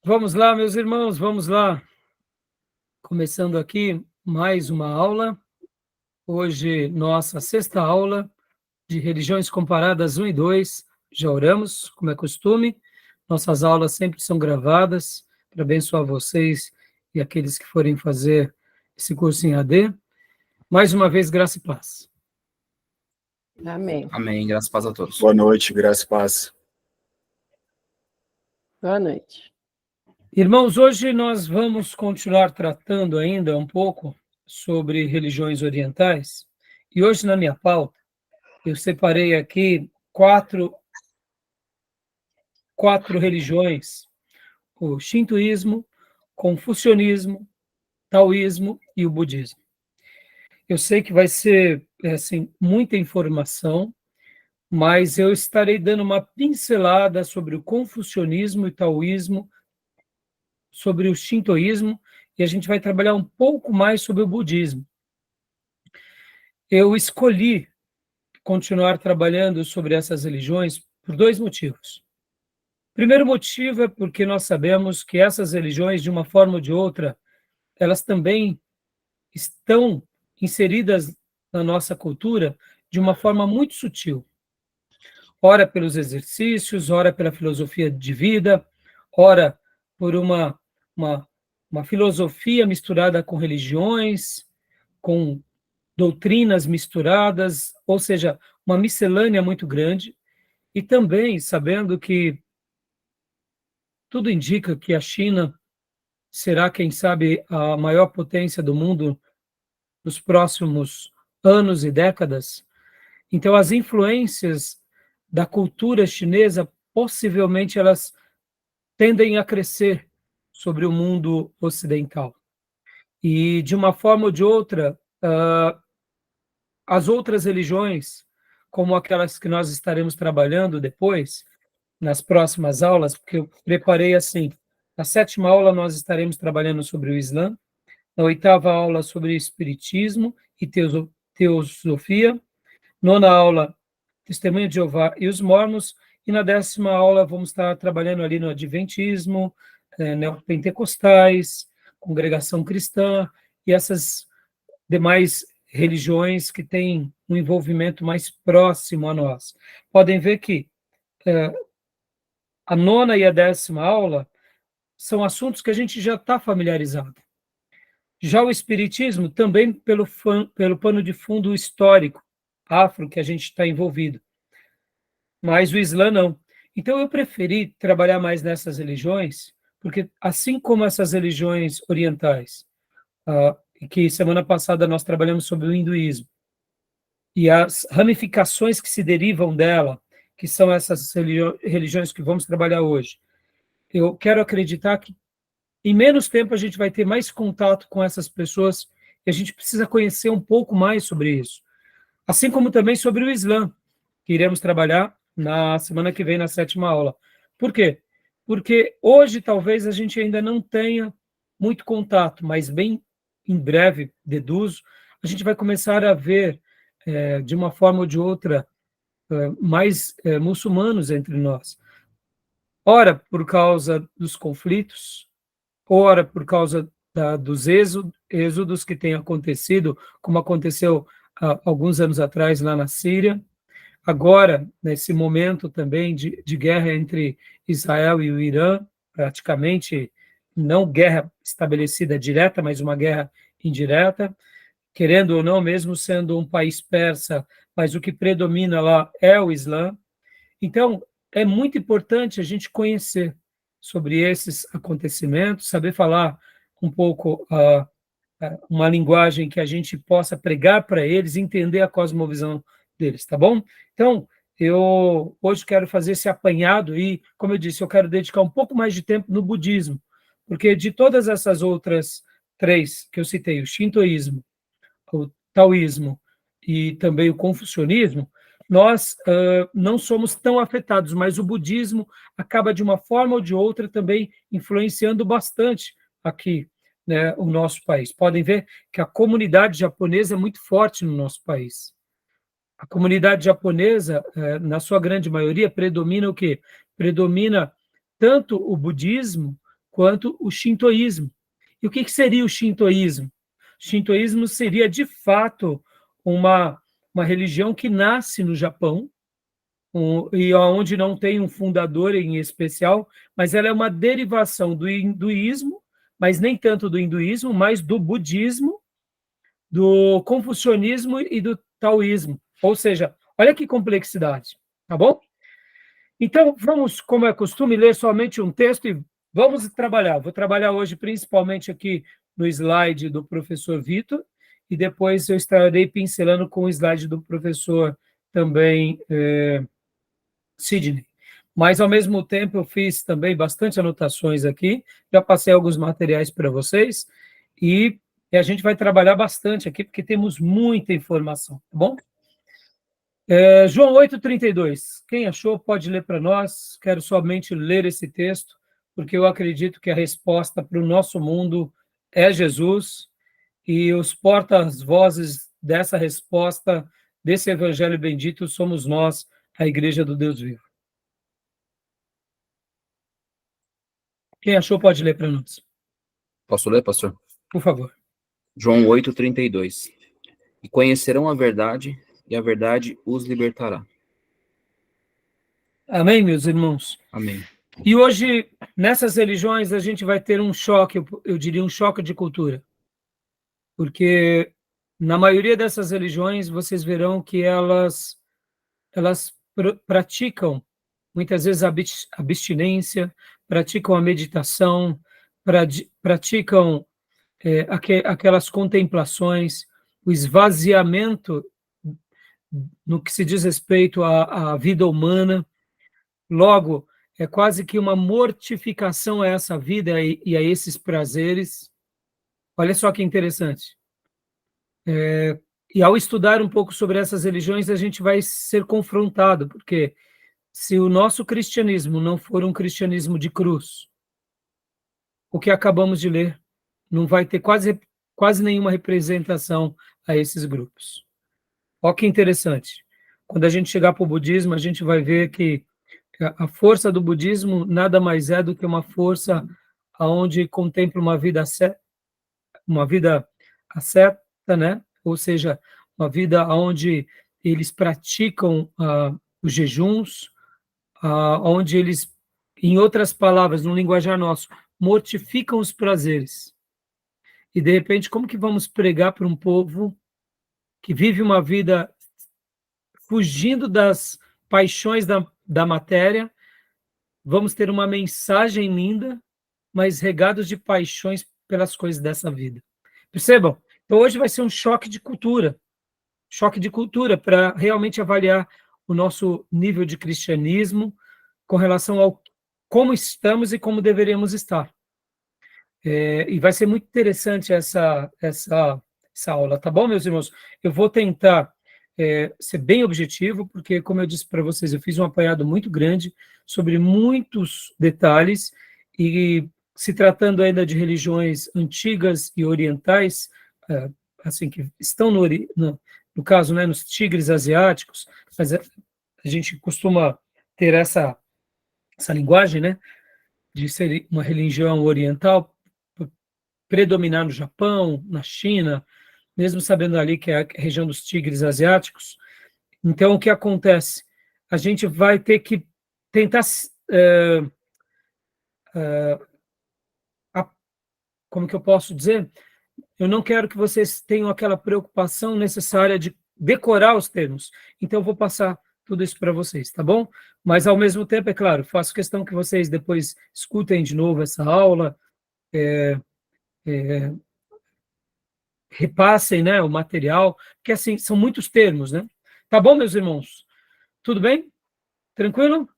Vamos lá, meus irmãos, vamos lá. Começando aqui mais uma aula. Hoje, nossa sexta aula de Religiões Comparadas 1 e 2. Já oramos, como é costume. Nossas aulas sempre são gravadas para abençoar vocês e aqueles que forem fazer esse curso em AD. Mais uma vez, graça e paz. Amém. Amém, graças e paz a todos. Boa noite, graça e paz. Boa noite. Irmãos, hoje nós vamos continuar tratando ainda um pouco sobre religiões orientais. E hoje, na minha pauta, eu separei aqui quatro religiões: o shintoísmo, confucionismo, taoísmo e o budismo. Eu sei que vai ser assim, muita informação, mas eu estarei dando uma pincelada sobre o confucionismo e taoísmo, sobre o shintoísmo, e a gente vai trabalhar um pouco mais sobre o budismo. Eu escolhi continuar trabalhando sobre essas religiões por dois motivos. O primeiro motivo é porque nós sabemos que essas religiões, de uma forma ou de outra, elas também estão inseridas na nossa cultura de uma forma muito sutil. Ora pelos exercícios, ora pela filosofia de vida, ora por uma filosofia misturada com religiões, com doutrinas misturadas, ou seja, uma miscelânea muito grande, e também sabendo que tudo indica que a China será, quem sabe, a maior potência do mundo nos próximos anos e décadas. Então, as influências da cultura chinesa, possivelmente, elas tendem a crescer sobre o mundo ocidental. E, de uma forma ou de outra, as outras religiões, como aquelas que nós estaremos trabalhando depois, nas próximas aulas, porque eu preparei assim, na sétima aula nós estaremos trabalhando sobre o Islã, na oitava aula sobre o Espiritismo e Teosofia, nona aula, Testemunho de Jeová e os Mormons, e na décima aula vamos estar trabalhando ali no Adventismo, neopentecostais, Congregação Cristã e essas demais religiões que têm um envolvimento mais próximo a nós. Podem ver que a nona e a décima aula são assuntos que a gente já está familiarizado. Já o Espiritismo, também pelo pano de fundo histórico, afro, que a gente está envolvido. Mas o Islã não. Então eu preferi trabalhar mais nessas religiões, porque assim como essas religiões orientais, que semana passada nós trabalhamos sobre o hinduísmo, e as ramificações que se derivam dela, que são essas religiões que vamos trabalhar hoje, eu quero acreditar que em menos tempo a gente vai ter mais contato com essas pessoas e a gente precisa conhecer um pouco mais sobre isso. Assim como também sobre o Islã, que iremos trabalhar na semana que vem, na sétima aula. Por quê? Porque hoje talvez a gente ainda não tenha muito contato, mas bem em breve, deduzo, a gente vai começar a ver, de uma forma ou de outra, mais muçulmanos entre nós. Ora, por causa dos conflitos, ora por causa dos êxodos que têm acontecido, como aconteceu há alguns anos atrás lá na Síria, agora, nesse momento também de guerra entre Israel e o Irã, praticamente não guerra estabelecida direta, mas uma guerra indireta, querendo ou não, mesmo sendo um país persa, mas o que predomina lá é o Islã. Então, é muito importante a gente conhecer sobre esses acontecimentos, saber falar um pouco uma linguagem que a gente possa pregar para eles, entender a cosmovisão deles, tá bom? Então, eu hoje quero fazer esse apanhado e, como eu disse, eu quero dedicar um pouco mais de tempo no budismo, porque de todas essas outras três que eu citei, o shintoísmo, o taoísmo e também o confucionismo, nós não somos tão afetados, mas o budismo acaba, de uma forma ou de outra, também influenciando bastante aqui, né, o nosso país. Podem ver que a comunidade japonesa é muito forte no nosso país. A comunidade japonesa, na sua grande maioria, predomina o quê? Predomina tanto o budismo quanto o shintoísmo. E o que seria o shintoísmo? O shintoísmo seria, de fato, uma religião que nasce no Japão, e onde não tem um fundador em especial, mas ela é uma derivação do hinduísmo, mas nem tanto do hinduísmo, mas do budismo, do confucionismo e do taoísmo. Ou seja, olha que complexidade, tá bom? Então, vamos, como é costume, ler somente um texto e vamos trabalhar. Vou trabalhar hoje principalmente aqui no slide do professor Vitor, e depois eu estarei pincelando com o slide do professor também Sidney. Mas, ao mesmo tempo, eu fiz também bastante anotações aqui, já passei alguns materiais para vocês, e a gente vai trabalhar bastante aqui, porque temos muita informação, tá bom? João 8,32. Quem achou pode ler para nós. Quero somente ler esse texto, porque eu acredito que a resposta para o nosso mundo é Jesus, e os porta-vozes dessa resposta, desse evangelho bendito, somos nós, a Igreja do Deus Vivo. Quem achou pode ler para nós. Posso ler, pastor? Por favor. João 8,32. E conhecerão a verdade, e a verdade os libertará. Amém, meus irmãos? Amém. E hoje, nessas religiões, a gente vai ter um choque, eu diria um choque de cultura. Porque na maioria dessas religiões, vocês verão que elas praticam, muitas vezes, a abstinência, praticam a meditação, praticam aquelas contemplações, o esvaziamento no que se diz respeito à vida humana. Logo, é quase que uma mortificação a essa vida e a esses prazeres. Olha só que interessante. E ao estudar um pouco sobre essas religiões, a gente vai ser confrontado, porque se o nosso cristianismo não for um cristianismo de cruz, o que acabamos de ler não vai ter quase nenhuma representação a esses grupos. Olha que interessante. Quando a gente chegar para o budismo, a gente vai ver que a força do budismo nada mais é do que uma força onde contempla uma vida asceta, né? Ou seja, uma vida onde eles praticam os jejuns, onde eles, em outras palavras, no linguajar nosso, mortificam os prazeres. E, de repente, como que vamos pregar para um povo que vive uma vida fugindo das paixões da matéria? Vamos ter uma mensagem linda, mas regados de paixões pelas coisas dessa vida. Percebam? Então, hoje vai ser um choque de cultura para realmente avaliar o nosso nível de cristianismo com relação ao como estamos e como deveríamos estar. E vai ser muito interessante essa aula, tá bom, meus irmãos? Eu vou tentar ser bem objetivo, porque, como eu disse para vocês, eu fiz um apanhado muito grande sobre muitos detalhes, e se tratando ainda de religiões antigas e orientais, assim, que estão no caso, né, nos tigres asiáticos, mas a gente costuma ter essa linguagem, né, de ser uma religião oriental, predominar no Japão, na China, mesmo sabendo ali que é a região dos tigres asiáticos. Então, o que acontece? A gente vai ter que tentar, como que eu posso dizer? Eu não quero que vocês tenham aquela preocupação necessária de decorar os termos. Então, eu vou passar tudo isso para vocês, tá bom? Mas, ao mesmo tempo, é claro, faço questão que vocês depois escutem de novo essa aula, repassem, né, o material, porque, assim, são muitos termos, né? Tá bom, meus irmãos? Tudo bem? Tranquilo?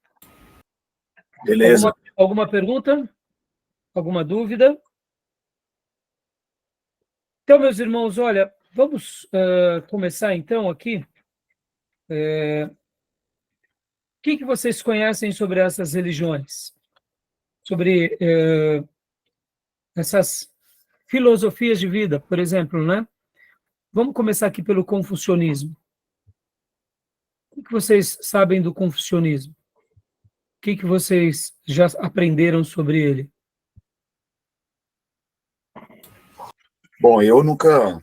Beleza. Alguma pergunta? Alguma dúvida? Então, meus irmãos, olha, vamos começar então aqui. O que vocês conhecem sobre essas religiões? Sobre essas filosofias de vida, por exemplo, né? Vamos começar aqui pelo confucionismo. O que vocês sabem do confucionismo? O que vocês já aprenderam sobre ele? Bom, eu nunca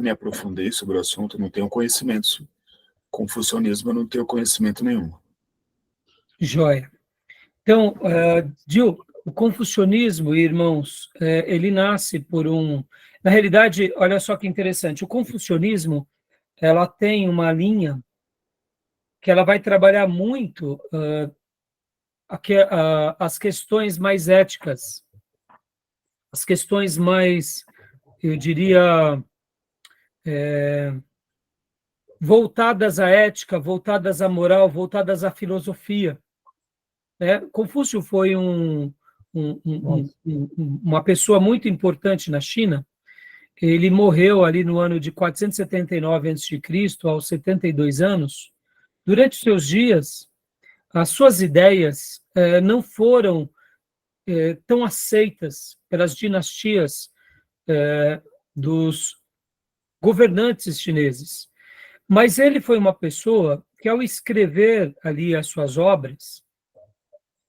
me aprofundei sobre o assunto, não tenho conhecimento. Confucionismo eu não tenho conhecimento nenhum. Joia. Então, Gil, o confucionismo, irmãos, ele nasce por um... Na realidade, olha só que interessante, o confucionismo, ela tem uma linha que ela vai trabalhar muito as questões mais éticas, as questões mais, eu diria, voltadas à ética, voltadas à moral, voltadas à filosofia. Confúcio foi uma pessoa muito importante na China. Ele morreu ali no ano de 479 a.C., aos 72 anos. Durante os seus dias, as suas ideias não foram tão aceitas pelas dinastias dos governantes chineses. Mas ele foi uma pessoa que, ao escrever ali as suas obras,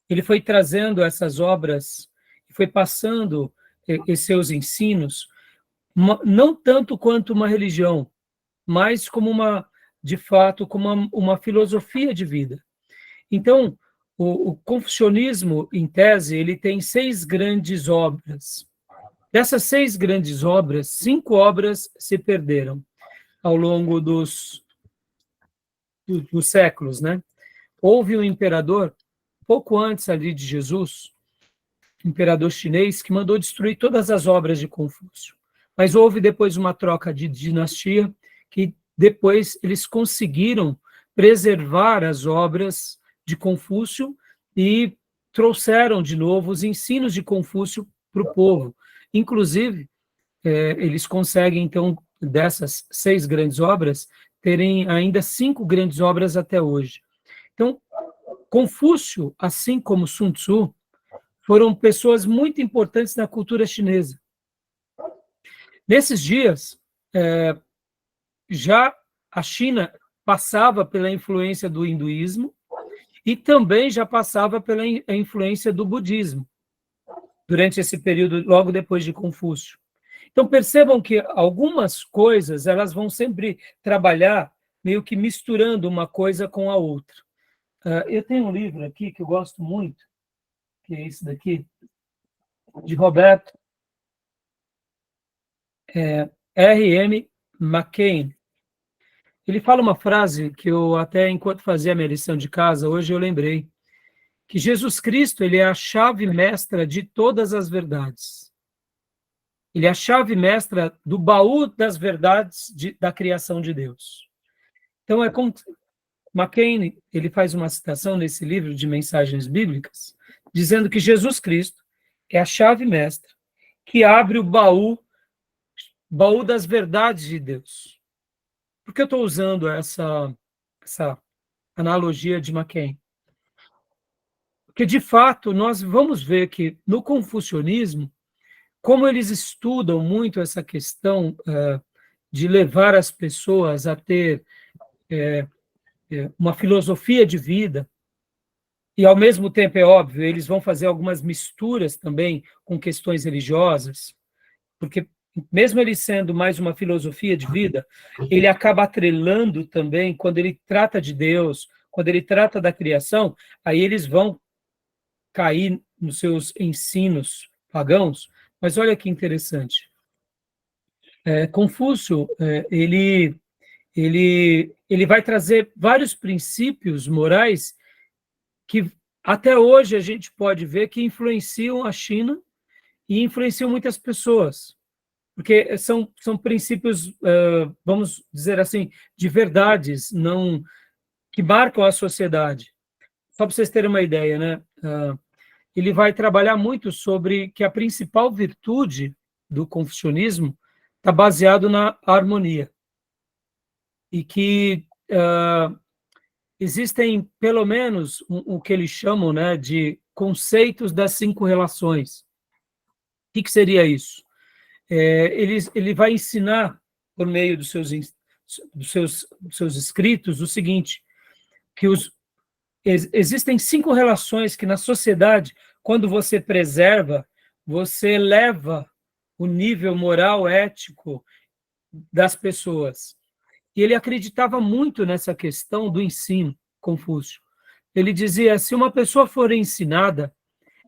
ele foi trazendo essas obras, foi passando seus ensinos, não tanto quanto uma religião, mas como de fato, como uma filosofia de vida. Então, o confucionismo, em tese, ele tem 6 grandes obras. Dessas 6 grandes obras, 5 obras se perderam ao longo dos séculos, né? Houve um imperador, pouco antes ali de Jesus, imperador chinês, que mandou destruir todas as obras de Confúcio. Mas houve depois uma troca de dinastia, que depois eles conseguiram preservar as obras de Confúcio e trouxeram de novo os ensinos de Confúcio para o povo. Inclusive, eles conseguem, então, dessas 6 grandes obras, terem ainda 5 grandes obras até hoje. Então, Confúcio, assim como Sun Tzu, foram pessoas muito importantes na cultura chinesa. Nesses dias, já a China passava pela influência do hinduísmo e também já passava pela influência do budismo, durante esse período, logo depois de Confúcio. Então, percebam que algumas coisas, elas vão sempre trabalhar meio que misturando uma coisa com a outra. Eu tenho um livro aqui que eu gosto muito, que é esse daqui, de Roberto R.M. McCain. Ele fala uma frase que eu até, enquanto fazia a minha lição de casa, hoje eu lembrei, que Jesus Cristo, ele é a chave mestra de todas as verdades. Ele é a chave mestra do baú das verdades da criação de Deus. Então, como McCain, ele faz uma citação nesse livro de mensagens bíblicas, dizendo que Jesus Cristo é a chave mestra que abre o baú das verdades de Deus. Por que eu estou usando essa analogia de McCain? Porque, de fato, nós vamos ver que no confucionismo, como eles estudam muito essa questão de levar as pessoas a ter uma filosofia de vida, e, ao mesmo tempo, é óbvio, eles vão fazer algumas misturas também com questões religiosas, porque, mesmo ele sendo mais uma filosofia de vida, ele acaba atrelando também, quando ele trata de Deus, quando ele trata da criação, aí eles vão cair nos seus ensinos pagãos. Mas olha que interessante. Confúcio, ele vai trazer vários princípios morais que até hoje a gente pode ver que influenciam a China e influenciam muitas pessoas, porque são princípios, vamos dizer assim, de verdades, não que marcam a sociedade. Só para vocês terem uma ideia, né? Ele vai trabalhar muito sobre que a principal virtude do confucionismo está baseado na harmonia, e que existem, pelo menos, o que eles chamam, né, de conceitos das 5 relações. O que seria isso? Ele vai ensinar, por meio dos seus escritos, o seguinte, que existem 5 relações que, na sociedade, quando você preserva, você leva o nível moral, ético das pessoas. E ele acreditava muito nessa questão do ensino, Confúcio. Ele dizia, se uma pessoa for ensinada,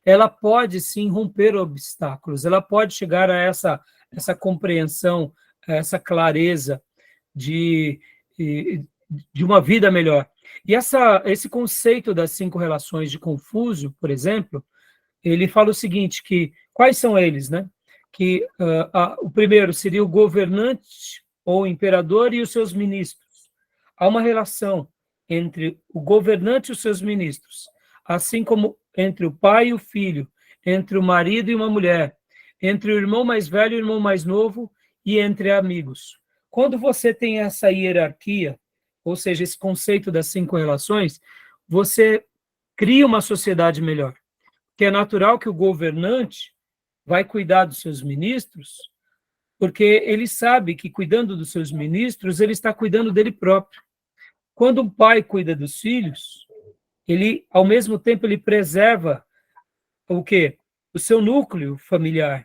ela pode sim romper obstáculos, ela pode chegar a essa compreensão, a essa clareza de uma vida melhor. E esse conceito das 5 relações de Confúcio, por exemplo, ele fala o seguinte, que quais são eles, né? Que o primeiro seria o governante ou o imperador e os seus ministros. Há uma relação entre o governante e os seus ministros, assim como entre o pai e o filho, entre o marido e uma mulher, entre o irmão mais velho e o irmão mais novo e entre amigos. Quando você tem essa hierarquia, ou seja, esse conceito das 5 relações, você cria uma sociedade melhor. Que é natural que o governante vai cuidar dos seus ministros, porque ele sabe que cuidando dos seus ministros, ele está cuidando dele próprio. Quando um pai cuida dos filhos, ele, ao mesmo tempo, ele preserva o quê? O seu núcleo familiar.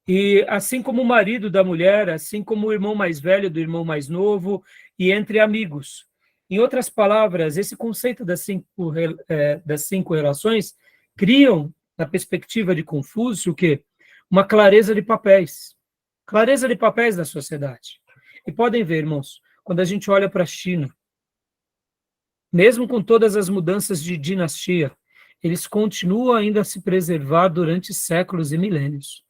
E assim como o marido da mulher, assim como o irmão mais velho do irmão mais novo, e entre amigos. Em outras palavras, esse conceito das 5 relações criam, na perspectiva de Confúcio, o quê? Uma clareza de papéis. Clareza de papéis da sociedade. E podem ver, irmãos, quando a gente olha para a China, mesmo com todas as mudanças de dinastia, eles continuam ainda a se preservar durante séculos e milênios.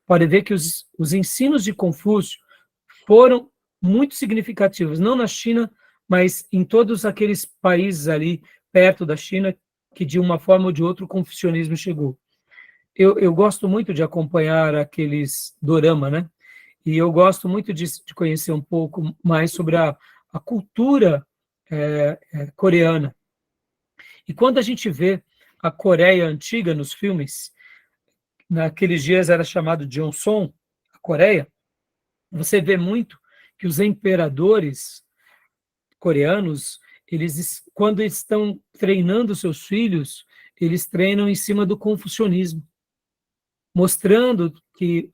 Pode ver que os ensinos de Confúcio foram muito significativos, não na China, mas em todos aqueles países ali perto da China, que de uma forma ou de outra o confucionismo chegou. Eu gosto muito de acompanhar aqueles dorama, né? E eu gosto muito de conhecer um pouco mais sobre a cultura coreana. E quando a gente vê a Coreia antiga nos filmes, naqueles dias era chamado Joseon, a Coreia, você vê muito que os imperadores coreanos, eles, quando estão treinando seus filhos, eles treinam em cima do confucionismo, mostrando que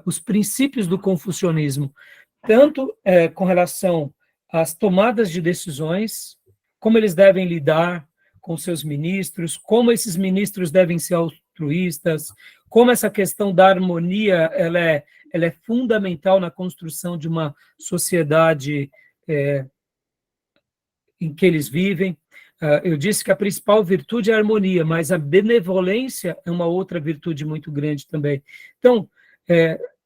os princípios do confucionismo, tanto com relação às tomadas de decisões, como eles devem lidar com seus ministros, como esses ministros devem ser altruístas, como essa questão da harmonia ela é fundamental na construção de uma sociedade em que eles vivem. Eu disse que a principal virtude é a harmonia, mas a benevolência é uma outra virtude muito grande também. Então,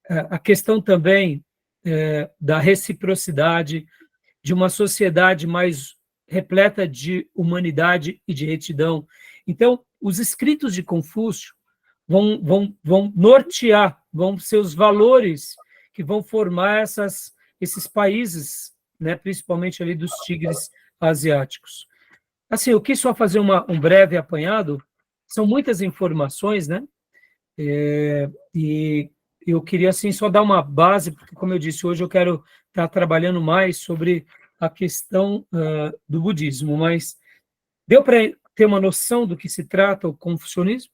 a questão também da reciprocidade, de uma sociedade mais repleta de humanidade e de retidão. Então, os escritos de Confúcio vão nortear, vão ser os valores que vão formar esses países, né, principalmente ali dos tigres asiáticos. Assim, eu quis só fazer um breve apanhado, são muitas informações, né? E eu queria, assim, só dar uma base, porque, como eu disse, hoje eu quero estar trabalhando mais sobre a questão do budismo, mas deu para ter uma noção do que se trata o confucionismo?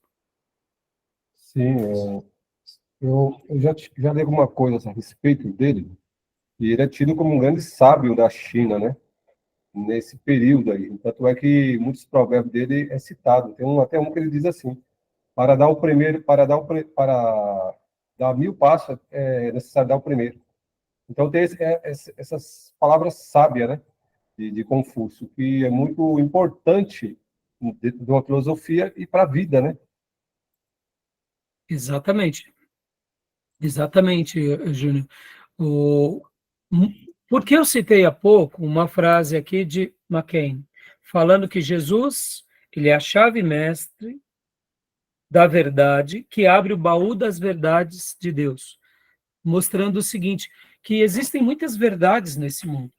Sim, eu já li alguma coisa a respeito dele, e ele é tido como um grande sábio da China, né? Nesse período aí. Tanto é que muitos provérbios dele é citado. Tem até um que ele diz assim: para dar 1000 passos é necessário dar o primeiro. Então tem essas palavras sábias, né, de Confúcio, que é muito importante dentro de uma filosofia e para a vida, né? Exatamente, Júnior. Por que eu citei há pouco uma frase aqui de McCain, falando que Jesus, ele é a chave mestre da verdade, que abre o baú das verdades de Deus, mostrando o seguinte, que existem muitas verdades nesse mundo,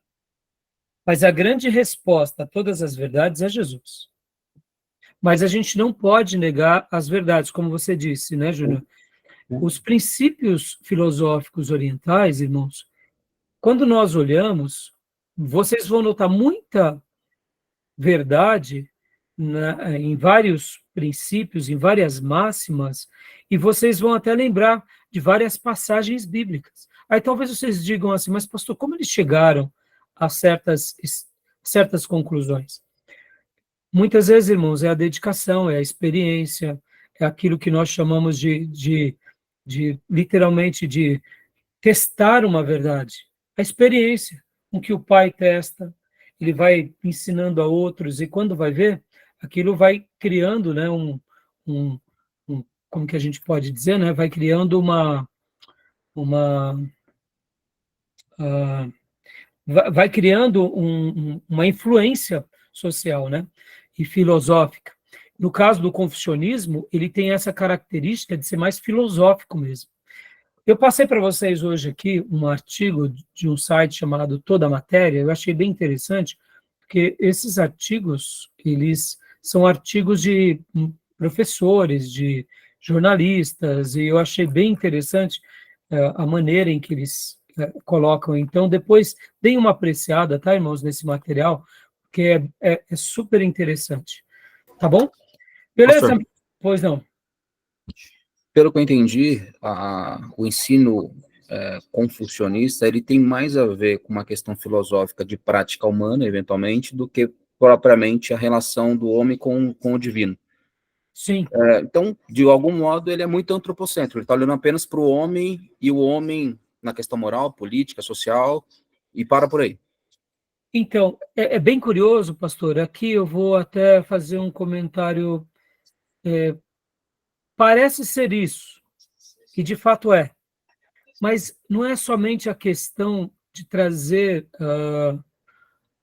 mas a grande resposta a todas as verdades é Jesus. Mas a gente não pode negar as verdades, como você disse, né, Júnior? Os princípios filosóficos orientais, irmãos, quando nós olhamos, vocês vão notar muita verdade em vários princípios, em várias máximas, e vocês vão até lembrar de várias passagens bíblicas. Aí talvez vocês digam assim, mas pastor, como eles chegaram a certas conclusões? Muitas vezes, irmãos, é a dedicação, é a experiência, é aquilo que nós chamamos de literalmente, de testar uma verdade. A experiência com que o pai testa, ele vai ensinando a outros, e quando vai ver, aquilo vai criando, né, como que a gente pode dizer, né, vai criando uma vai criando uma influência social, né, e filosófica. No caso do confucionismo, ele tem essa característica de ser mais filosófico mesmo. Eu passei para vocês hoje aqui um artigo de um site chamado Toda a Matéria, eu achei bem interessante, porque esses artigos, eles são artigos de professores, de jornalistas, e eu achei bem interessante a maneira em que eles colocam. Então, depois, deem uma apreciada, tá, irmãos, nesse material, porque é super interessante. Tá bom? Beleza? Pastor. Pois não. Pelo que eu entendi, o ensino confucionista, ele tem mais a ver com uma questão filosófica de prática humana, eventualmente, do que propriamente a relação do homem com o divino. Sim. Então, de algum modo, ele é muito antropocêntrico, ele está olhando apenas para o homem, e o homem na questão moral, política, social, e para por aí. Então, é bem curioso, pastor, aqui eu vou até fazer um comentário, parece ser isso, e de fato é, mas não é somente a questão de trazer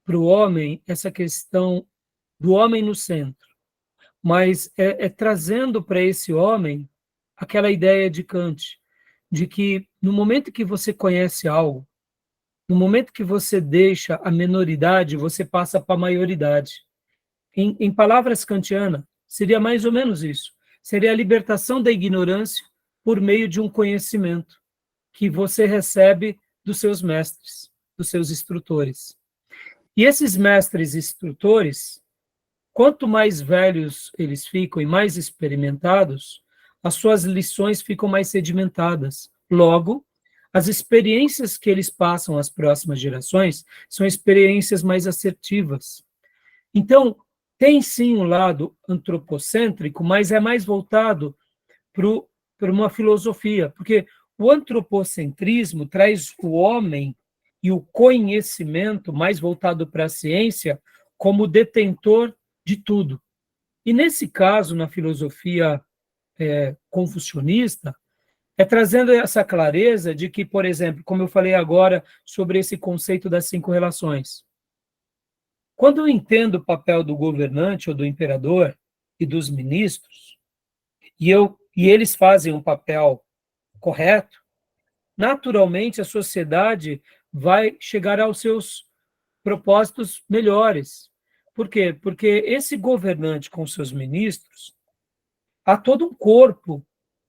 para o homem essa questão do homem no centro, mas trazendo para esse homem aquela ideia de Kant, de que no momento que você conhece algo, no momento que você deixa a menoridade, você passa para a maioridade. Em palavras kantianas, seria mais ou menos isso. Seria a libertação da ignorância por meio de um conhecimento que você recebe dos seus mestres, dos seus instrutores. E esses mestres instrutores, quanto mais velhos eles ficam e mais experimentados, as suas lições ficam mais sedimentadas. Logo, as experiências que eles passam às próximas gerações são experiências mais assertivas. Então, tem sim um lado antropocêntrico, mas é mais voltado para uma filosofia, porque o antropocentrismo traz o homem e o conhecimento mais voltado para a ciência como detentor de tudo. E nesse caso, na filosofia confucionista, trazendo essa clareza de que, por exemplo, como eu falei agora sobre esse conceito das 5 relações, quando eu entendo o papel do governante ou do imperador e dos ministros, e eles fazem um papel correto, naturalmente a sociedade vai chegar aos seus propósitos melhores. Por quê? Porque esse governante com seus ministros, há todo um corpo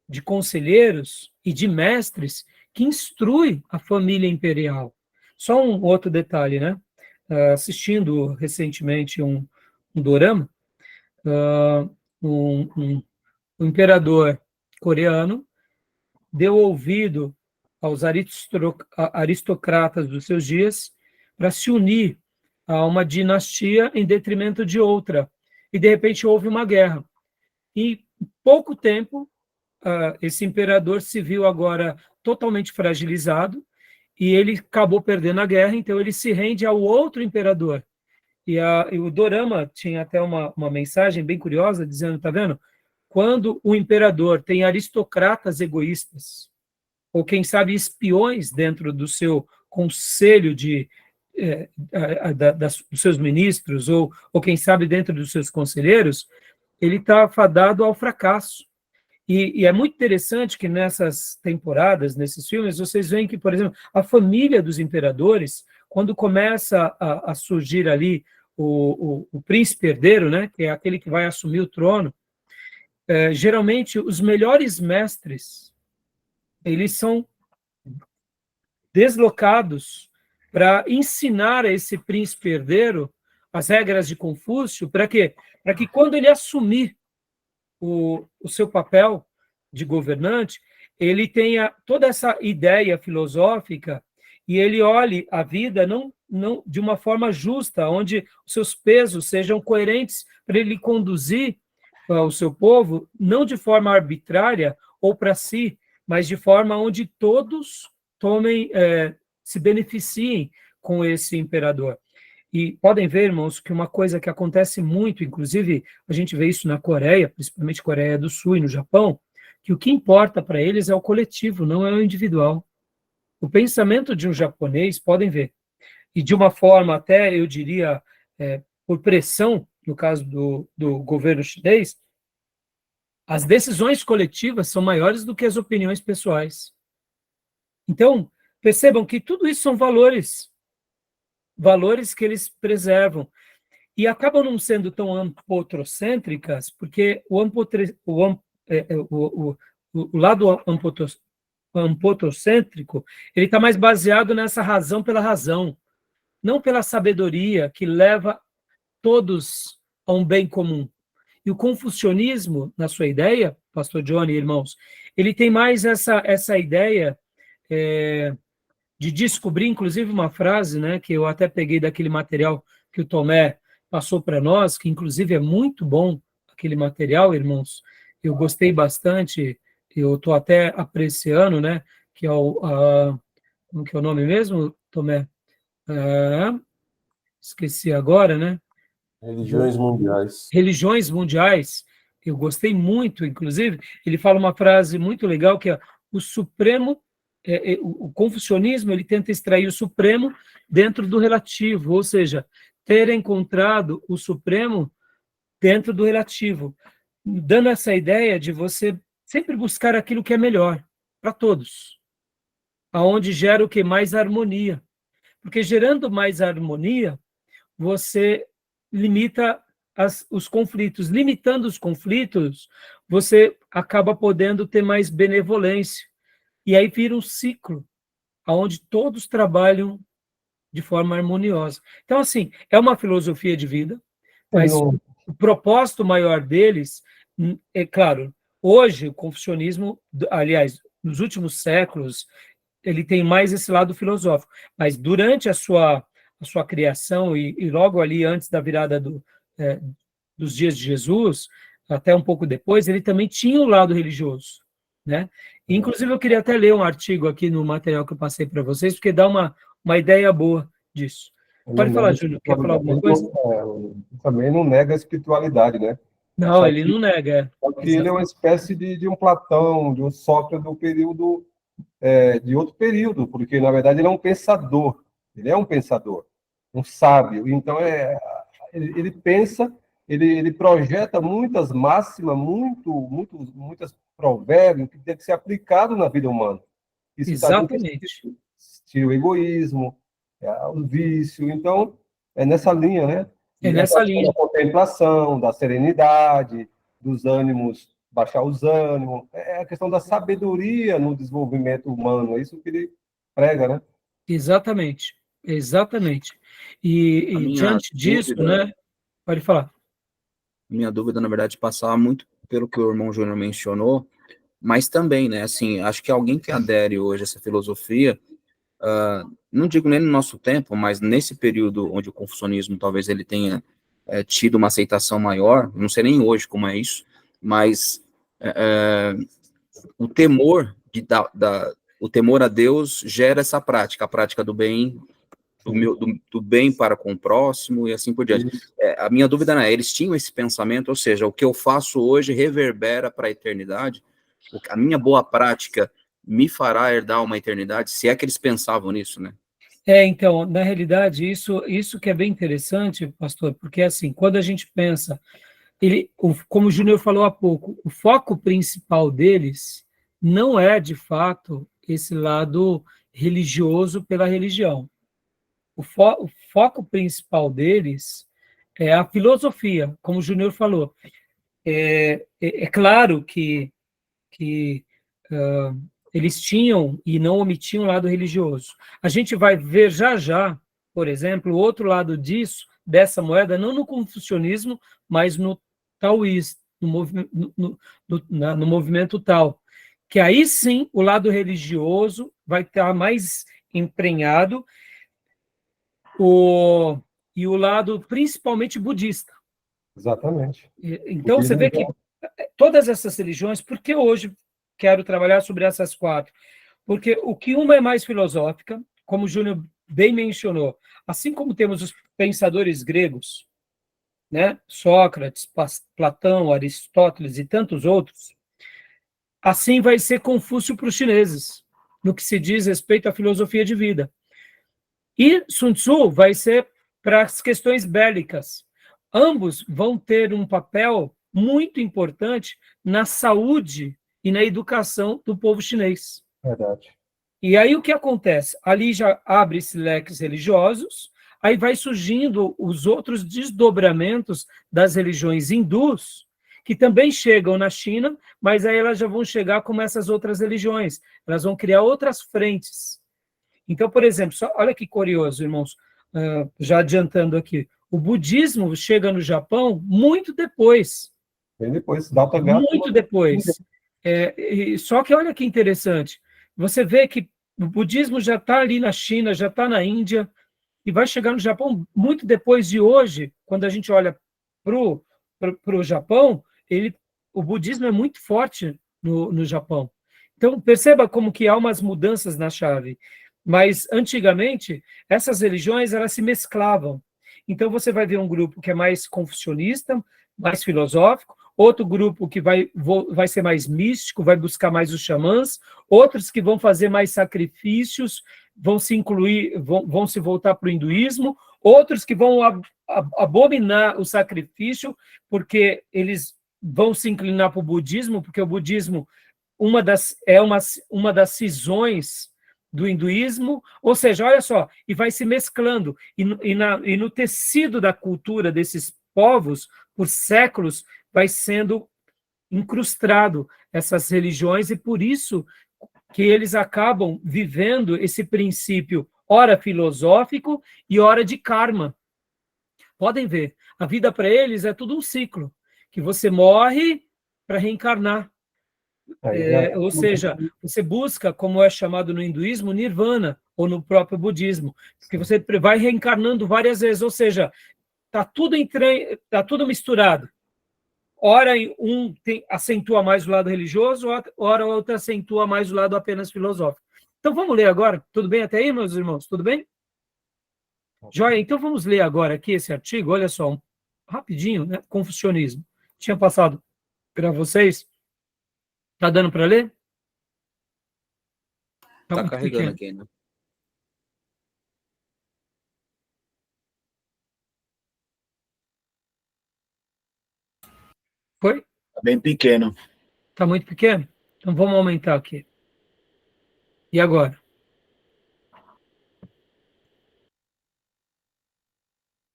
de conselheiros e de mestres que instrui a família imperial. Só um outro detalhe, né? Assistindo recentemente um dorama, um imperador coreano deu ouvido aos aristocratas dos seus dias para se unir a uma dinastia em detrimento de outra. E, de repente, houve uma guerra. E, em pouco tempo, esse imperador se viu agora totalmente fragilizado e ele acabou perdendo a guerra, então ele se rende ao outro imperador. E o dorama tinha até uma mensagem bem curiosa, dizendo, tá vendo? Quando o imperador tem aristocratas egoístas, ou quem sabe espiões dentro do seu conselho dos seus ministros, ou quem sabe dentro dos seus conselheiros, ele está fadado ao fracasso. E é muito interessante que nessas temporadas, nesses filmes, vocês veem que, por exemplo, a família dos imperadores, quando começa a surgir ali o príncipe herdeiro, né, que é aquele que vai assumir o trono, geralmente os melhores mestres, eles são deslocados para ensinar a esse príncipe herdeiro as regras de Confúcio, para quê? Para que quando ele assumir o seu papel de governante, ele tenha toda essa ideia filosófica e ele olhe a vida não de uma forma justa, onde os seus pesos sejam coerentes para ele conduzir o seu povo, não de forma arbitrária ou para si, mas de forma onde todos se beneficiem com esse imperador. E podem ver, irmãos, que uma coisa que acontece muito, inclusive a gente vê isso na Coreia, principalmente Coreia do Sul e no Japão, que o que importa para eles é o coletivo, não é o individual. O pensamento de um japonês, podem ver, e de uma forma até, eu diria, por pressão, no caso do governo chinês, as decisões coletivas são maiores do que as opiniões pessoais. Então, percebam que tudo isso são valores que eles preservam, e acabam não sendo tão antropocêntricas, porque o lado antropocêntrico, ele está mais baseado nessa razão pela razão, não pela sabedoria que leva todos a um bem comum. E o confucionismo, na sua ideia, pastor Johnny e irmãos, ele tem mais essa ideia de descobrir, inclusive, uma frase, né, que eu até peguei daquele material que o Tomé passou para nós, que inclusive é muito bom aquele material, irmãos. Eu gostei bastante, eu estou até apreciando, né, que é como que é o nome mesmo, Tomé? Esqueci agora, né? Religiões mundiais. Religiões mundiais. Eu gostei muito, inclusive, ele fala uma frase muito legal, que é o supremo, o confucionismo, ele tenta extrair o supremo dentro do relativo, ou seja, ter encontrado o supremo dentro do relativo, dando essa ideia de você sempre buscar aquilo que é melhor para todos, aonde gera o que? Mais harmonia. Porque gerando mais harmonia, você limita os conflitos. Limitando os conflitos, você acaba podendo ter mais benevolência. E aí vira um ciclo, onde todos trabalham de forma harmoniosa. Então, assim, é uma filosofia de vida, mas o propósito maior deles, é claro, hoje o confucionismo, aliás, nos últimos séculos, ele tem mais esse lado filosófico, mas durante a sua criação e logo ali antes da virada dos dias de Jesus, até um pouco depois, ele também tinha o lado religioso, né? Inclusive, eu queria até ler um artigo aqui no material que eu passei para vocês, porque dá uma ideia boa disso. Pode falar, Júnior, quer falar alguma coisa? Também não nega a espiritualidade, né? Não, ele não nega. Porque ele é uma espécie de um Platão, de um Sócrates do período, de outro período, porque, na verdade, ele é um pensador. Ele é um pensador, um sábio. Então, ele pensa, ele projeta muitas máximas, muitas provérbios que tem que ser aplicado na vida humana. Isso exatamente. Tira o egoísmo, o vício. Então, é nessa linha, né? É nessa linha. Da contemplação, da serenidade, dos ânimos, baixar os ânimos. É a questão da sabedoria no desenvolvimento humano. É isso que ele prega, né? Exatamente. Exatamente. E diante disso, né? Pode falar. Minha dúvida, na verdade, passava muito pelo que o irmão Júnior mencionou, mas também, né, assim, acho que alguém que adere hoje a essa filosofia, não digo nem no nosso tempo, mas nesse período onde o confucionismo talvez ele tenha tido uma aceitação maior, não sei nem hoje como é isso, mas o temor o temor a Deus gera essa prática, a prática do bem, do bem para com o próximo e assim por diante. A minha dúvida não é, eles tinham esse pensamento, ou seja, o que eu faço hoje reverbera para a eternidade, a minha boa prática me fará herdar uma eternidade, se é que eles pensavam nisso, né? Então, na realidade, isso que é bem interessante, pastor, porque assim, quando a gente pensa, como o Júnior falou há pouco, o foco principal deles não é, de fato, esse lado religioso pela religião. O foco principal deles é a filosofia, como o Júnior falou. É claro que eles tinham e não omitiam o lado religioso. A gente vai ver já, por exemplo, o outro lado dessa moeda, não no confucionismo, mas no taoísmo, no movimento Tao, que aí sim o lado religioso vai estar mais emprenhado, e o lado principalmente budista. Exatamente. Então, você Budismo vê que todas essas religiões, por que hoje quero trabalhar sobre essas 4? Porque o que uma é mais filosófica, como o Júnior bem mencionou, assim como temos os pensadores gregos, né, Sócrates, Platão, Aristóteles e tantos outros, assim vai ser Confúcio para os chineses, no que se diz respeito à filosofia de vida. E Sun Tzu vai ser para as questões bélicas. Ambos vão ter um papel muito importante na saúde e na educação do povo chinês. Verdade. E aí o que acontece? Ali já abre-se leques religiosos, aí vai surgindo os outros desdobramentos das religiões hindus, que também chegam na China, mas aí elas já vão chegar como essas outras religiões. Elas vão criar outras frentes. Então, por exemplo, olha que curioso, irmãos, já adiantando aqui, o budismo chega no Japão muito depois. Bem depois, Dalta Gato. Muito depois. Só que olha que interessante, você vê que o budismo já está ali na China, já está na Índia, e vai chegar no Japão muito depois de hoje, quando a gente olha para o Japão, o budismo é muito forte no Japão. Então, perceba como que há umas mudanças na chave. Mas, antigamente, essas religiões elas se mesclavam. Então, você vai ver um grupo que é mais confucionista, mais filosófico, outro grupo que vai ser mais místico, vai buscar mais os xamãs, outros que vão fazer mais sacrifícios, vão se incluir, vão se voltar para o hinduísmo, outros que vão abominar o sacrifício, porque eles vão se inclinar para o budismo, porque o budismo uma das cisões do hinduísmo, ou seja, olha só, e vai se mesclando, e no tecido da cultura desses povos, por séculos, vai sendo incrustado essas religiões, e por isso que eles acabam vivendo esse princípio, ora filosófico e ora de karma. Podem ver, a vida para eles é tudo um ciclo, que você morre para reencarnar. Ou seja, você busca, como é chamado no hinduísmo, nirvana, ou no próprio budismo, que você vai reencarnando várias vezes, ou seja, está tudo misturado. Ora, um acentua mais o lado religioso, ora, outro acentua mais o lado apenas filosófico. Então, vamos ler agora. Tudo bem até aí, meus irmãos? Tudo bem? Joia, então vamos ler agora aqui esse artigo. Olha só, rapidinho, né? Confucionismo. Tinha passado para vocês. Está dando para ler? Está carregando aqui ainda. Foi? Bem pequeno. Está muito pequeno? Então vamos aumentar aqui. E agora?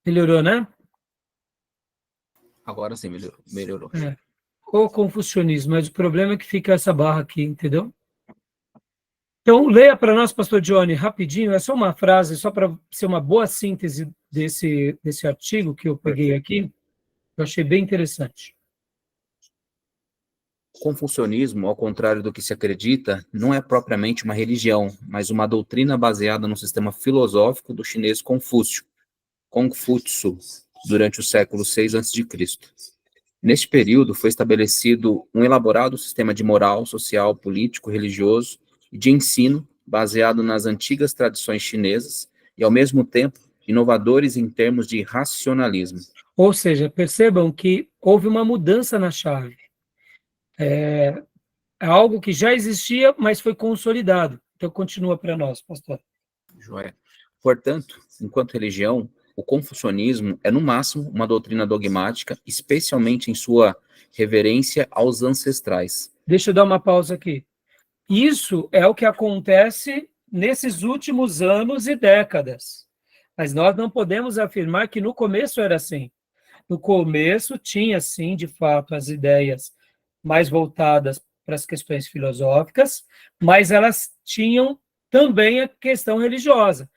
Melhorou, né? Agora sim, melhorou. O confucionismo, mas o problema é que fica essa barra aqui, entendeu? Então, leia para nós, pastor Johnny, rapidinho, é só uma frase, só para ser uma boa síntese desse artigo que eu peguei aqui, eu achei bem interessante. O confucionismo, ao contrário do que se acredita, não é propriamente uma religião, mas uma doutrina baseada no sistema filosófico do chinês Confúcio, Kongfutsu, durante o século VI a.C. Neste período foi estabelecido um elaborado sistema de moral, social, político, religioso e de ensino baseado nas antigas tradições chinesas e, ao mesmo tempo, inovadores em termos de racionalismo. Ou seja, percebam que houve uma mudança na chave. É algo que já existia, mas foi consolidado. Então, continua para nós, pastor. Joia. Portanto, enquanto religião, o confucionismo é, no máximo, uma doutrina dogmática, especialmente em sua reverência aos ancestrais. Deixa eu dar uma pausa aqui. Isso é o que acontece nesses últimos anos e décadas. Mas nós não podemos afirmar que no começo era assim. No começo tinha, sim, de fato, as ideias mais voltadas para as questões filosóficas, mas elas tinham também a questão religiosa.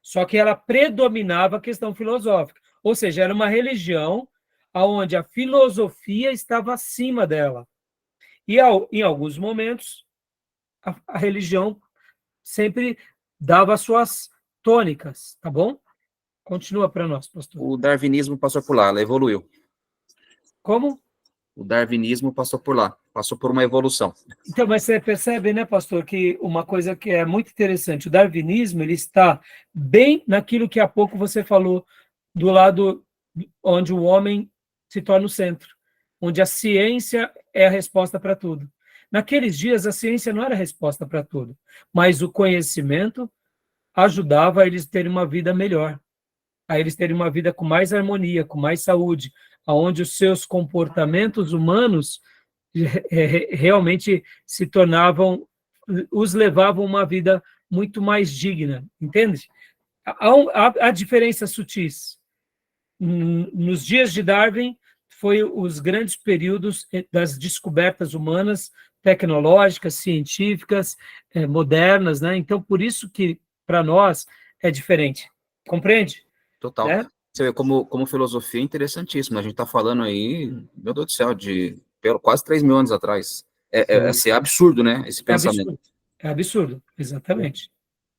Só que ela predominava a questão filosófica. Ou seja, era uma religião onde a filosofia estava acima dela. E, em alguns momentos, a religião sempre dava suas tônicas, tá bom? Continua para nós, pastor. O darwinismo passou por lá, ela evoluiu. Como? O darwinismo passou por lá, passou por uma evolução. Então, mas você percebe, né, pastor, que uma coisa que é muito interessante, o darwinismo, ele está bem naquilo que há pouco você falou, do lado onde o homem se torna o centro, onde a ciência é a resposta para tudo. Naqueles dias, a ciência não era a resposta para tudo, mas o conhecimento ajudava a eles terem uma vida melhor, a eles terem uma vida com mais harmonia, com mais saúde, onde os seus comportamentos humanos realmente se tornavam, os levavam a uma vida muito mais digna, entende? Há diferenças sutis. Nos dias de Darwin, foi os grandes períodos das descobertas humanas, tecnológicas, científicas, modernas, né? Então, por isso que, para nós, é diferente. Compreende? Total. Né? Você vê como filosofia é interessantíssimo. A gente está falando aí, meu Deus do céu, de quase 3.000 anos atrás. Assim, é absurdo, né? Esse pensamento. É absurdo, exatamente.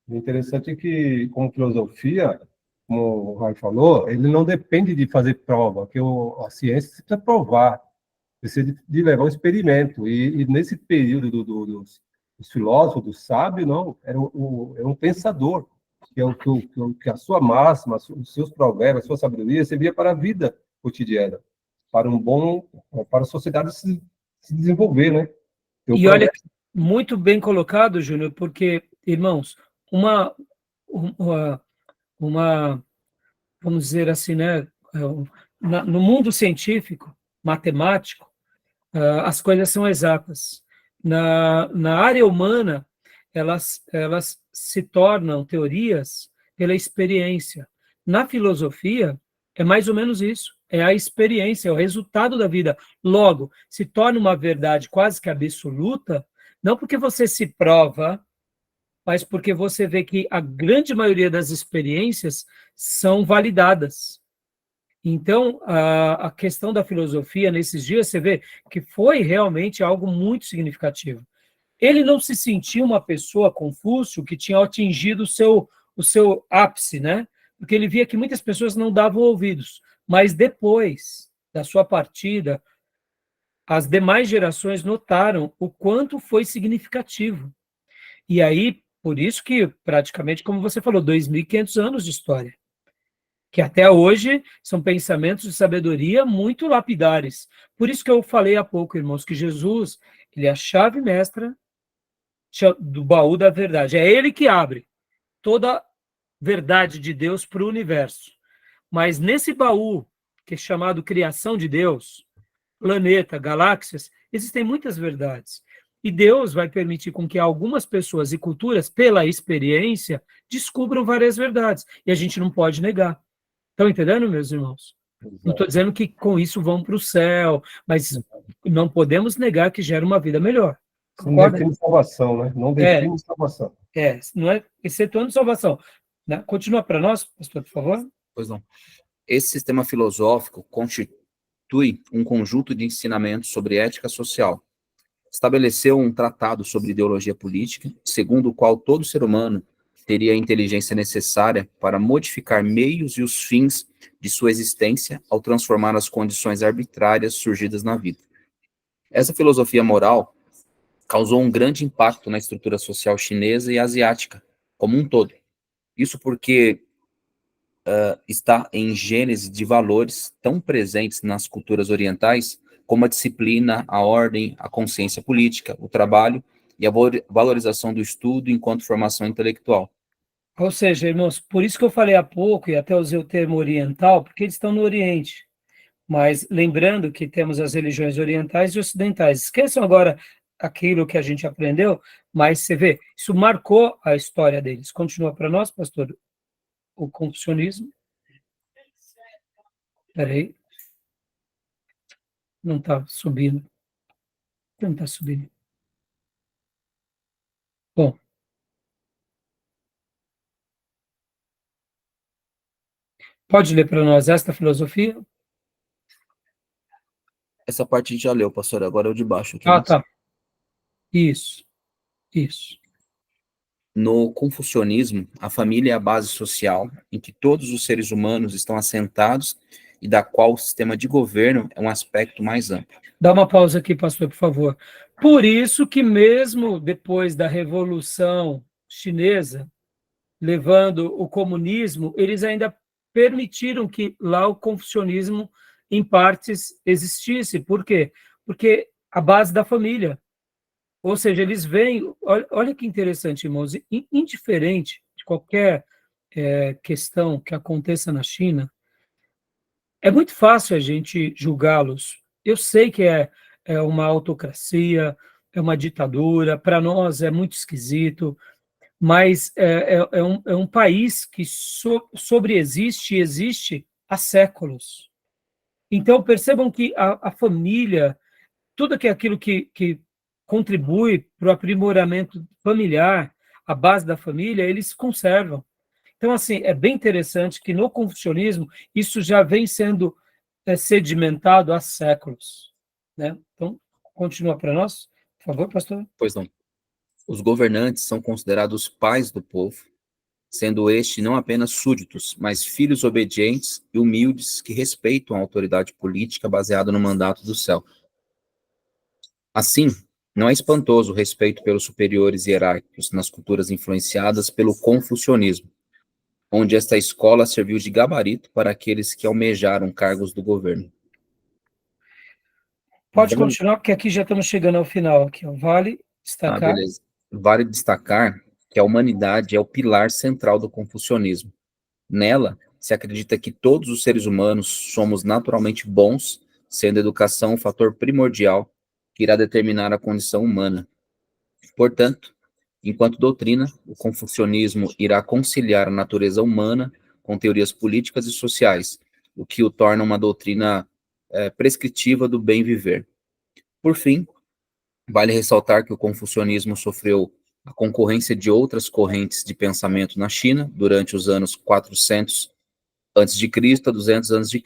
O interessante é que, como filosofia, como o Raio falou, ele não depende de fazer prova, porque a ciência precisa provar, precisa de levar um experimento. E nesse período dos filósofos, do sábio, não, era um pensador, que é que a sua máxima, os seus provérbios, a sua sabedoria servia para a vida cotidiana, para a sociedade se desenvolver, né? E olha, muito bem colocado, Júnior, porque, irmãos, vamos dizer assim, né, no mundo científico, matemático, as coisas são exatas. Na área humana, elas se tornam teorias pela experiência. Na filosofia, é mais ou menos isso. É a experiência, é o resultado da vida. Logo, se torna uma verdade quase que absoluta, não porque você se prova, mas porque você vê que a grande maioria das experiências são validadas. Então, a questão da filosofia, nesses dias, você vê que foi realmente algo muito significativo. Ele não se sentia uma pessoa, Confúcio, que tinha atingido o seu ápice, né? Porque ele via que muitas pessoas não davam ouvidos. Mas depois da sua partida, as demais gerações notaram o quanto foi significativo. E aí, por isso que, praticamente, como você falou, 2.500 anos de história, que até hoje são pensamentos de sabedoria muito lapidares. Por isso que eu falei há pouco, irmãos, que Jesus, ele é a chave mestra do baú da verdade. É ele que abre toda a verdade de Deus para o universo. Mas nesse baú, que é chamado criação de Deus, planeta, galáxias, existem muitas verdades. E Deus vai permitir com que algumas pessoas e culturas, pela experiência, descubram várias verdades. E a gente não pode negar. Estão entendendo, meus irmãos? Não estou dizendo que com isso vão para o céu, mas não podemos negar que gera uma vida melhor. Não define salvação, né? Não define salvação. Não é excetuando salvação. Né? Continua para nós, pastor, por favor. Pois não. Esse sistema filosófico constitui um conjunto de ensinamentos sobre ética social. Estabeleceu um tratado sobre ideologia política, segundo o qual todo ser humano teria a inteligência necessária para modificar meios e os fins de sua existência ao transformar as condições arbitrárias surgidas na vida. Essa filosofia moral causou um grande impacto na estrutura social chinesa e asiática, como um todo. Isso porque está em gênese de valores tão presentes nas culturas orientais como a disciplina, a ordem, a consciência política, o trabalho e a valorização do estudo enquanto formação intelectual. Ou seja, irmãos, por isso que eu falei há pouco, e até usei o termo oriental, porque eles estão no Oriente. Mas lembrando que temos as religiões orientais e ocidentais. Esqueçam agora aquilo que a gente aprendeu, mas você vê, isso marcou a história deles. Continua para nós, pastor, o confucionismo. Espera aí. Não está subindo. Não está subindo. Bom. Pode ler para nós esta filosofia? Essa parte a gente já leu, pastor, agora é o de baixo. Aqui, Tá. Isso. Isso. No confucionismo, a família é a base social em que todos os seres humanos estão assentados e da qual o sistema de governo é um aspecto mais amplo. Dá uma pausa aqui, pastor, por favor. Por isso que mesmo depois da Revolução Chinesa, levando o comunismo, eles ainda permitiram que lá o confucionismo, em partes, existisse. Por quê? Porque a base da família. Ou seja, eles veem... Olha que interessante, irmãos. Indiferente de qualquer questão que aconteça na China, é muito fácil a gente julgá-los. Eu sei que é uma autocracia, é uma ditadura, para nós é muito esquisito, mas é um país que sobreexiste e existe há séculos. Então, percebam que a família, tudo que é aquilo que contribui para o aprimoramento familiar, a base da família, eles conservam. Então, assim, é bem interessante que no confucionismo isso já vem sendo sedimentado há séculos, né? Então, continua para nós, por favor, pastor. Pois não. Os governantes são considerados pais do povo, sendo este não apenas súditos, mas filhos obedientes e humildes que respeitam a autoridade política baseada no mandato do céu. Assim, não é espantoso o respeito pelos superiores hierárquicos nas culturas influenciadas pelo confucionismo, onde esta escola serviu de gabarito para aqueles que almejaram cargos do governo. Pode continuar, porque aqui já estamos chegando ao final. Aqui, ó. Vale destacar. Beleza. Vale destacar que a humanidade é o pilar central do confucionismo. Nela, se acredita que todos os seres humanos somos naturalmente bons, sendo a educação um fator primordial que irá determinar a condição humana. Portanto, enquanto doutrina, o confucionismo irá conciliar a natureza humana com teorias políticas e sociais, o que o torna uma doutrina prescritiva do bem viver. Por fim, vale ressaltar que o confucionismo sofreu a concorrência de outras correntes de pensamento na China durante os anos 400 a.C. a 200 a.C.,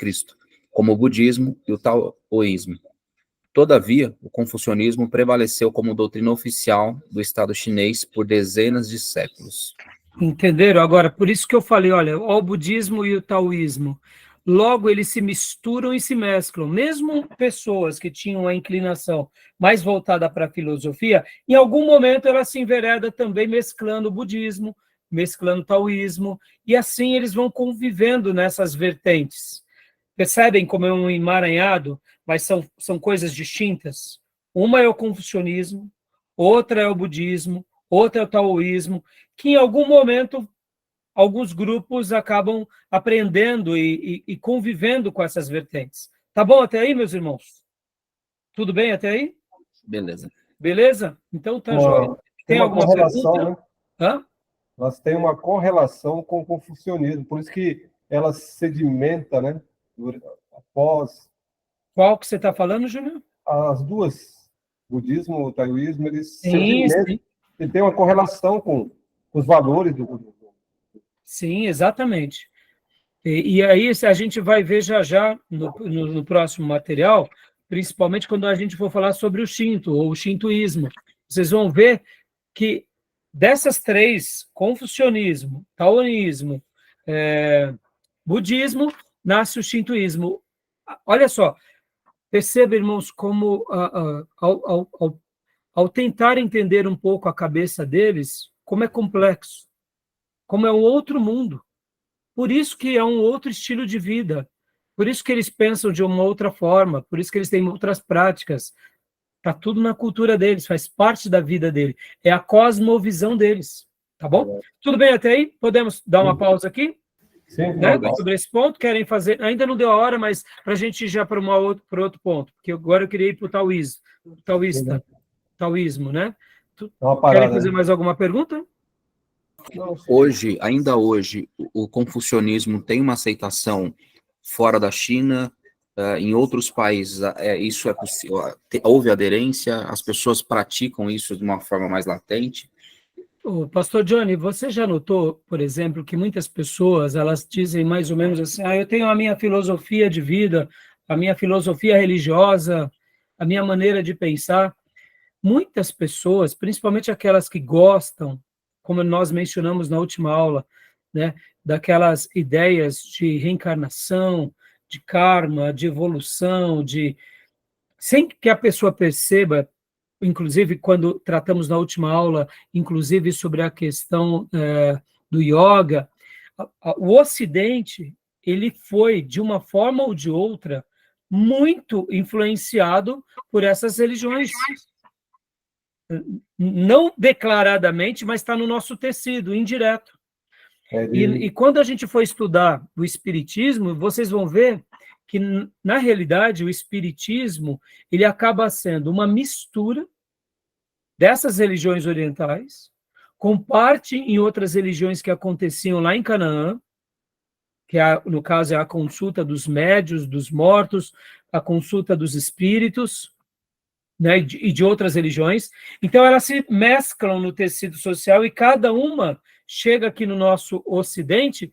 como o budismo e o taoísmo. Todavia, o confucionismo prevaleceu como doutrina oficial do Estado chinês por dezenas de séculos. Entenderam? Agora, por isso que eu falei, olha, o budismo e o taoísmo, logo eles se misturam e se mesclam. Mesmo pessoas que tinham a inclinação mais voltada para a filosofia, em algum momento ela se envereda também mesclando o budismo, mesclando o taoísmo, e assim eles vão convivendo nessas vertentes. Percebem como é um emaranhado, mas são coisas distintas? Uma é o confucionismo, outra é o budismo, outra é o taoísmo, que em algum momento alguns grupos acabam aprendendo e convivendo com essas vertentes. Tá bom até aí, meus irmãos? Tudo bem até aí? Beleza. Beleza? Então tá jóia. Tem alguma pergunta? Né? Hã? Elas têm uma correlação com o confucionismo, por isso que ela sedimenta, né? Após Qual que você está falando, Júnior? as duas, budismo e taoísmo, eles Sim. e tem uma correlação com os valores do budismo. Sim, exatamente. E aí a gente vai ver já no próximo material, principalmente quando a gente for falar sobre o Shinto, ou o Shintoísmo. Vocês vão ver que dessas três, confucionismo, taoísmo, budismo, nasce o Shintoísmo. Olha só, perceba, irmãos, como ao tentar entender um pouco a cabeça deles, como é complexo, como é um outro mundo. Por isso que é um outro estilo de vida, por isso que eles pensam de uma outra forma, por isso que eles têm outras práticas. Está tudo na cultura deles, faz parte da vida dele. É a cosmovisão deles, tá bom? Tudo bem até aí? Podemos dar uma pausa aqui? Sim, Né? Sobre esse ponto, querem fazer... Ainda não deu a hora, mas para a gente ir já para outro ponto, porque agora eu queria ir para o taoísmo, né? Querem fazer mais alguma pergunta? Ainda hoje, o confucionismo tem uma aceitação fora da China, em outros países, isso é possível, houve aderência, as pessoas praticam isso de uma forma mais latente? Pastor Johnny, você já notou, por exemplo, que muitas pessoas, elas dizem mais ou menos assim, eu tenho a minha filosofia de vida, a minha filosofia religiosa, a minha maneira de pensar, muitas pessoas, principalmente aquelas que gostam, como nós mencionamos na última aula, né, daquelas ideias de reencarnação, de karma, de evolução, sem que a pessoa perceba, inclusive quando tratamos na última aula, inclusive sobre a questão do yoga, o Ocidente, ele foi, de uma forma ou de outra, muito influenciado por essas religiões. Não declaradamente, mas está no nosso tecido, indireto. E quando a gente for estudar o Espiritismo, vocês vão ver que, na realidade, o Espiritismo ele acaba sendo uma mistura dessas religiões orientais, com parte em outras religiões que aconteciam lá em Canaã, que no caso é a consulta dos médiuns, dos mortos, a consulta dos espíritos, né, e de outras religiões. Então, elas se mesclam no tecido social e cada uma chega aqui no nosso Ocidente,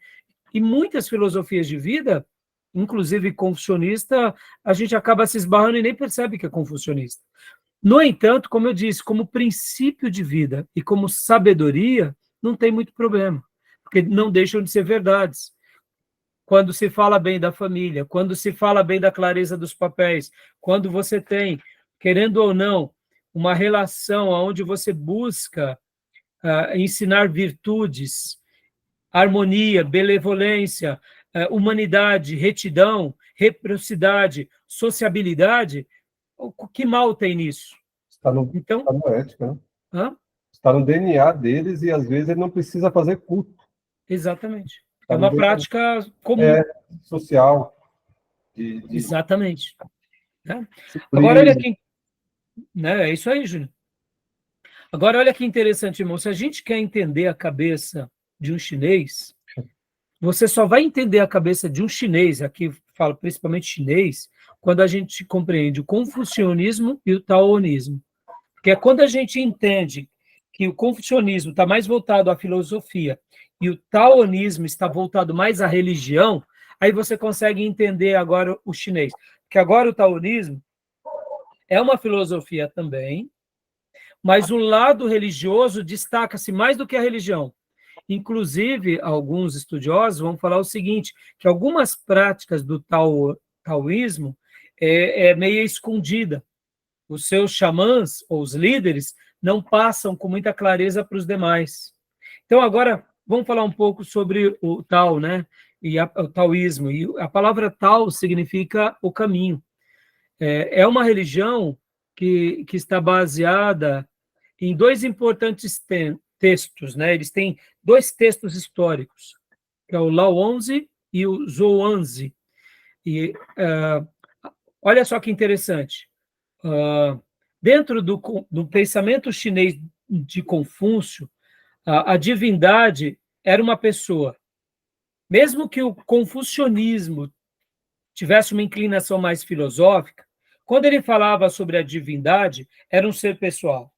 e muitas filosofias de vida, inclusive confucionista, a gente acaba se esbarrando e nem percebe que é confucionista. No entanto, como eu disse, como princípio de vida e como sabedoria, não tem muito problema, porque não deixam de ser verdades. Quando se fala bem da família, quando se fala bem da clareza dos papéis, quando você tem, querendo ou não, uma relação onde você busca ensinar virtudes, harmonia, benevolência, humanidade, retidão, reciprocidade, sociabilidade, o que mal tem nisso? Então, está na ética, né? Hã? Está no DNA deles e, às vezes, ele não precisa fazer culto. Exatamente. É uma prática comum. Social. Exatamente. Né? Agora, olha aqui. Né? É isso aí, Júnior. Agora, olha que interessante, irmão. Se a gente quer entender a cabeça de um chinês, você só vai entender a cabeça de um chinês, aqui falo principalmente chinês, quando a gente compreende o confucionismo e o taoísmo. Porque é quando a gente entende que o confucionismo está mais voltado à filosofia e o taoísmo está voltado mais à religião, aí você consegue entender agora o chinês. Porque agora o taoísmo é uma filosofia também, mas o lado religioso destaca-se mais do que a religião. Inclusive, alguns estudiosos vão falar o seguinte, que algumas práticas do taoísmo é meio escondida. Os seus xamãs, ou os líderes, não passam com muita clareza para os demais. Então, agora, vamos falar um pouco sobre o Tao, né? E o taoísmo. E a palavra Tao significa o caminho. É uma religião que está baseada em dois importantes textos, né? Eles têm dois textos históricos, que é o Laozi e o Zhuangzi. E olha só que interessante. Dentro do pensamento chinês de Confúcio, a divindade era uma pessoa. Mesmo que o confucionismo tivesse uma inclinação mais filosófica, quando ele falava sobre a divindade, era um ser pessoal.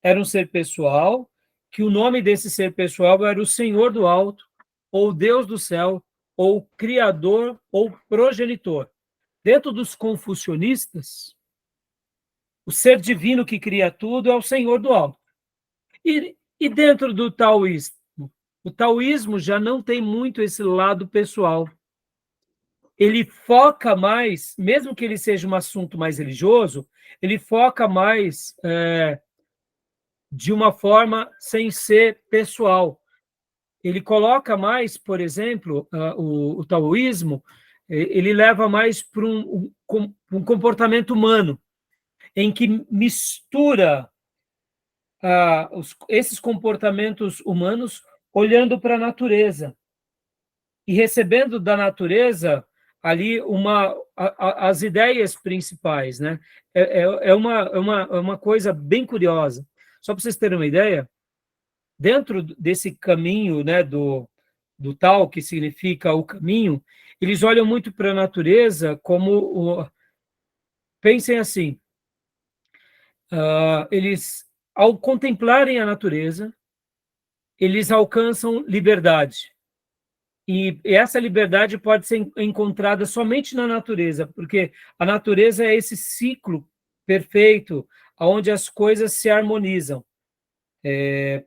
Era um ser pessoal, que o nome desse ser pessoal era o Senhor do Alto, ou Deus do Céu, ou Criador, ou Progenitor. Dentro dos confucionistas, o ser divino que cria tudo é o Senhor do Alto. E dentro do taoísmo? O taoísmo já não tem muito esse lado pessoal. Ele foca mais, mesmo que ele seja um assunto mais religioso, ele foca mais de uma forma sem ser pessoal. Ele coloca mais, por exemplo, o taoísmo, ele leva mais para um comportamento humano, em que mistura esses comportamentos humanos olhando para a natureza e recebendo da natureza ali as ideias principais, né? É uma coisa bem curiosa. Só para vocês terem uma ideia, dentro desse caminho, né, do Tao, que significa o caminho, eles olham muito para a natureza como... Pensem assim, eles, ao contemplarem a natureza, eles alcançam liberdade. E essa liberdade pode ser encontrada somente na natureza, porque a natureza é esse ciclo perfeito, onde as coisas se harmonizam.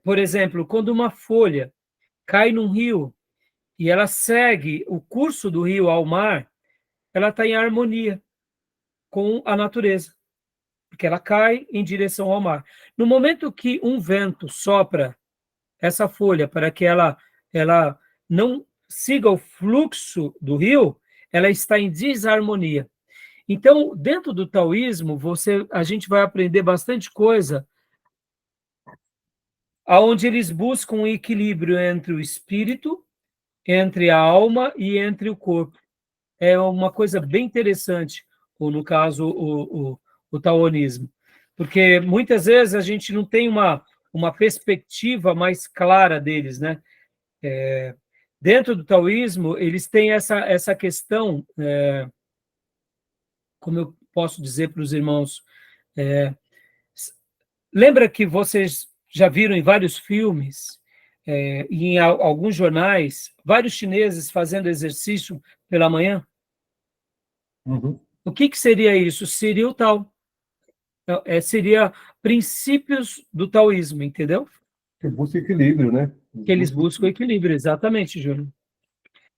Por exemplo, quando uma folha cai num rio e ela segue o curso do rio ao mar, ela está em harmonia com a natureza, porque ela cai em direção ao mar. No momento que um vento sopra essa folha para que ela não siga o fluxo do rio, ela está em desarmonia. Então, dentro do taoísmo, a gente vai aprender bastante coisa, aonde eles buscam um equilíbrio entre o espírito, entre a alma e entre o corpo. É uma coisa bem interessante, ou no caso, o taoísmo, porque muitas vezes a gente não tem uma perspectiva mais clara deles, né? Dentro do taoísmo, eles têm essa questão, como eu posso dizer para os irmãos, lembra que vocês já viram em vários filmes, e em alguns jornais, vários chineses fazendo exercício pela manhã? Uhum. O que seria isso? Seria o Tao. Seria princípios do taoísmo, entendeu? Que busca equilíbrio, né? Que eles buscam equilíbrio, exatamente, Júnior.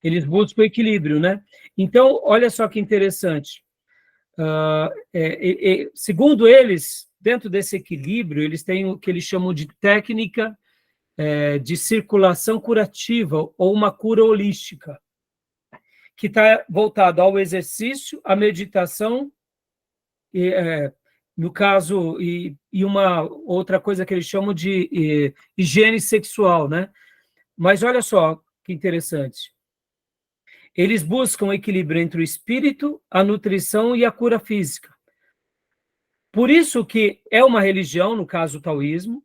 Eles buscam equilíbrio, né? Então, olha só que interessante. Segundo eles, dentro desse equilíbrio, eles têm o que eles chamam de técnica de circulação curativa, ou uma cura holística, que está voltado ao exercício, à meditação, no caso, e uma outra coisa que eles chamam de higiene sexual, né? Mas olha só que interessante. Eles buscam equilíbrio entre o espírito, a nutrição e a cura física. Por isso que é uma religião, no caso o taoísmo,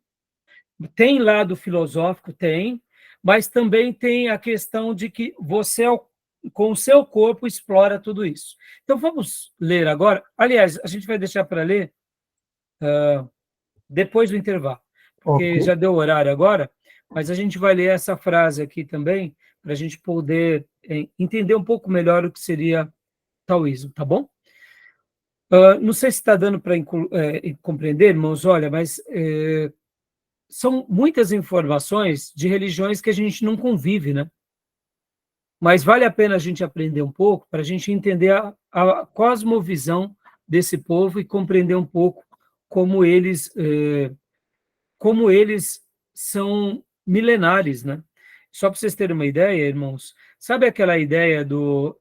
tem lado filosófico, tem, mas também tem a questão de que você, com o seu corpo, explora tudo isso. Então, vamos ler agora. Aliás, a gente vai deixar para ler depois do intervalo, porque Ok. já deu o horário agora, mas a gente vai ler essa frase aqui também, para a gente poder entender um pouco melhor o que seria taoísmo, tá bom? Não sei se está dando para compreender, irmãos, olha, mas são muitas informações de religiões que a gente não convive, né? Mas vale a pena a gente aprender um pouco para a gente entender a cosmovisão desse povo e compreender um pouco como eles são milenares, né? Só para vocês terem uma ideia, irmãos, sabe aquela ideia do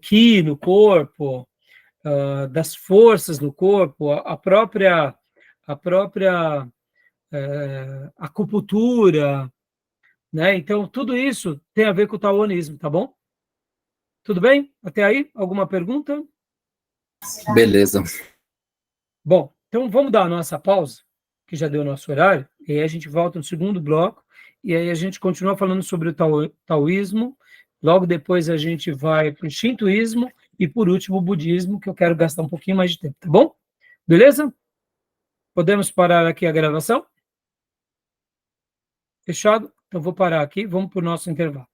Qi no corpo, das forças no corpo, a própria acupuntura, né? Então, tudo isso tem a ver com o taoísmo, tá bom? Tudo bem? Até aí? Alguma pergunta? Beleza. Bom, então vamos dar a nossa pausa, que já deu o nosso horário, e aí a gente volta no segundo bloco, e aí a gente continua falando sobre o taoísmo, logo depois a gente vai para o shintoísmo, e por último o budismo, que eu quero gastar um pouquinho mais de tempo, tá bom? Beleza? Podemos parar aqui a gravação? Fechado? Então vou parar aqui, vamos para o nosso intervalo.